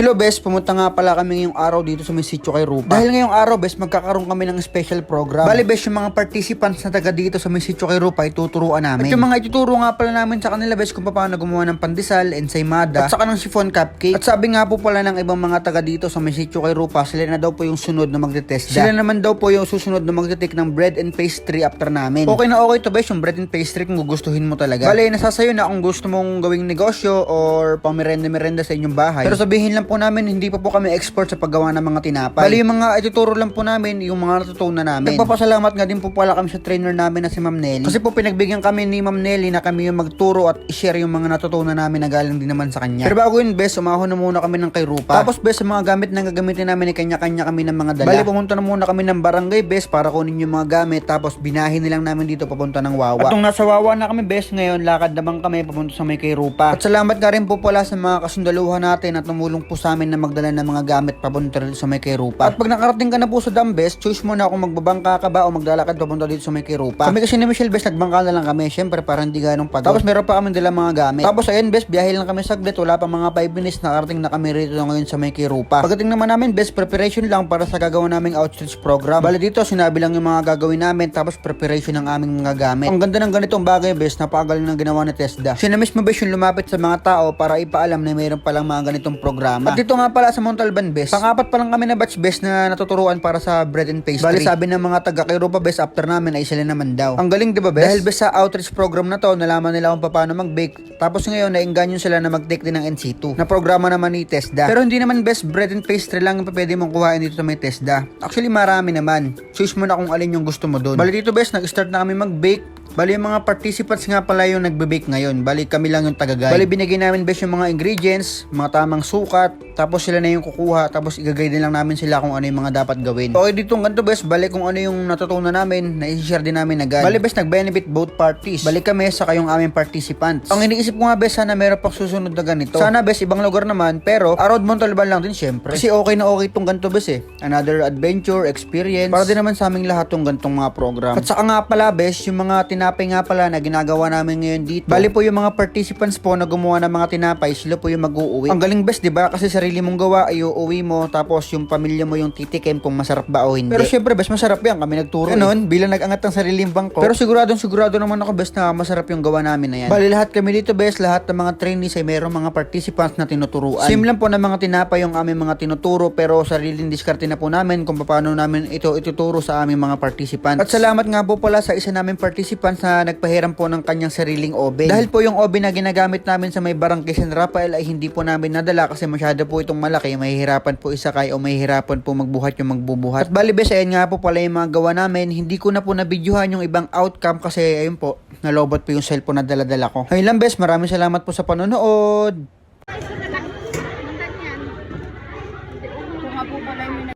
Hello bes, pumunta nga pala kami ngayong araw dito sa may sitio kay Rupa. Dahil ngayong araw bes, magkakaroon kami ng special program. Bali bes, yung mga participants na taga dito sa may sitio kay Rupa, ituturuan namin. At yung mga ituturo nga pala namin sa kanila bes kung paano gumawa ng pandesal, ensaymada, at saka ng chiffon cupcake. At sabi nga po pala ng ibang mga taga dito sa may sitio kay Rupa, sila na daw po yung sunod na magte-test. Sila naman daw po yung susunod na magte-take ng bread and pastry after namin. Okay na okay to bes, yung bread and pastry kung gugustuhin mo talaga. Bali, nasasayo na kung gusto mong gawing negosyo or pang merenda sa inyong bahay. Pero sabihin lang po namin, hindi pa po kami expert sa paggawa ng mga tinapay. Bali, yung mga ituturo lang po namin, yung mga natutunan namin. Nagpapasalamat nga din po pala kami sa trainer namin na si Ma'am Nelly. Kasi po pinagbigyan kami ni Ma'am Nelly na kami yung magturo at i-share yung mga natutunan namin na galing din naman sa kanya. Pero bago yun, bes, umahon na muna kami ng kay Rupa. Tapos, bes, sa mga gamit na gagamitin namin, kanya-kanya kami ng mga dala. Bali, pumunta na muna kami ng barangay, bes, para kunin yung mga gamit. Tapos, binahin nilang namin dito papunta ng Wawa. At nung nasa Wawa na kami, bes, ngayon, lakad naman kami papunta sa may kay Rupa. At salamat nga rin po pala sa mga kasundaluhan natin at tumulong po sa amin na magdala ng mga gamit papunta dito sa may kay Rupa. At pag nakarating ka na po sa Dambes, choose mo na kung magbabangka ka ba o maglalakad papunta dito sa may kay Rupa. Kami kasi ni Michelle, bes, nagbangka na lang kami. Syempre, para hindi ganong pagod. Tapos meron pa kami dala mga gamit. Tapos ayun, bes, biyahe lang kami saglit. Wala pa mga 5 minutes, nakarating na kami rito ngayon sa may kay Rupa. Pagdating naman namin, bes, preparation lang para sa gagawin naming outreach program. Bali dito, sinabi lang yung mga gagawin namin, tapos preparation ng aming mga gamit. Ang ganda ng ganitong bagay, bes, napakagaling ng ginawa ni Tesda. Siya na mismo, bes, yung lumapit sa mga tao para ipaalam na mayroon palang mga ganitong programa. At dito nga pala sa Montalban, bes, pang-apat pa lang kami na batch, bes, na natuturuan para sa bread and pastry. Bali, sabi ng mga taga kay Rupa, bes, after namin ay sila naman daw. Ang galing, diba, bes? Dahil, bes, sa outreach program na to, nalaman nila kung paano mag-bake. Tapos ngayon, nainganyo sila na mag-take din ng NC2 na programa naman ni Tesda. Pero hindi naman, bes, bread and pastry lang yung pwede mong kuhain dito sa may Tesda. Actually, marami naman. Choose mo na kung alin yung gusto mo doon. Bali dito, bes, nag-start na kami mag-bake. Bali, yung mga participants nga pala yung nagbe-bake ngayon. Bali, kami lang yung tagagay. Bali, binigay namin, bes, yung mga ingredients, mga tamang sukat, tapos sila na yung kukuha, tapos i-guide lang namin sila kung ano yung mga dapat gawin. Okay, dito ganito, bes, bali kung ano yung natutunan namin, na-share din namin agad. Bali, bes, nag-benefit both parties. Bali kami sa kayong aming participants. Ang iniisip ko nga, bes, sana meron pang susunod na ganito. Sana, bes, ibang lugar naman, pero around Montalban lang din, syempre. Kasi okay na okay itong ganito, bes, eh. Another adventure, experience, para din naman sa aming lahat tong gantong mga program. At saka nga pala, bes, yung mga tinapay nga pala na ginagawa namin ngayon dito. Bali po yung mga participants po na gumawa ng mga tinapay, sila po yung mag-uuwi. Ang galing, bes, 'di ba? Kasi sarili mong gawa ay uuwi mo, tapos yung pamilya mo yung titikim kung masarap ba o hindi. Pero syempre, bes, masarap yan. Kami nagturo. Ganun, bilang nag-angat ng sariling bangko. Pero sigurado naman ako, bes, na masarap yung gawa namin na yan. Bali lahat kami dito, bes, lahat ng mga trainees ay mayroong mga participants na tinuturuan. Same lang po na mga tinapay yung aming mga tinuturo, pero sariling diskarte na po namin kung paano namin ito ituturo sa aming mga participants. At salamat nga po pala sa isa naming participants na nagpahiram po ng kanyang sariling oven. Dahil po yung oven na ginagamit namin sa may barangay San Rafael ay hindi po namin nadala kasi masyado po itong malaki. Mahihirapan po isakay o mahihirapan po magbuhat yung magbubuhat. At bali, bes, ayan nga po pala yung mga gawa namin. Hindi ko na po nabidyohan yung ibang outcome kasi ayun po, nalobot po yung cellphone na dala-dala ko. Ayun lang, bes, maraming salamat po sa panonood.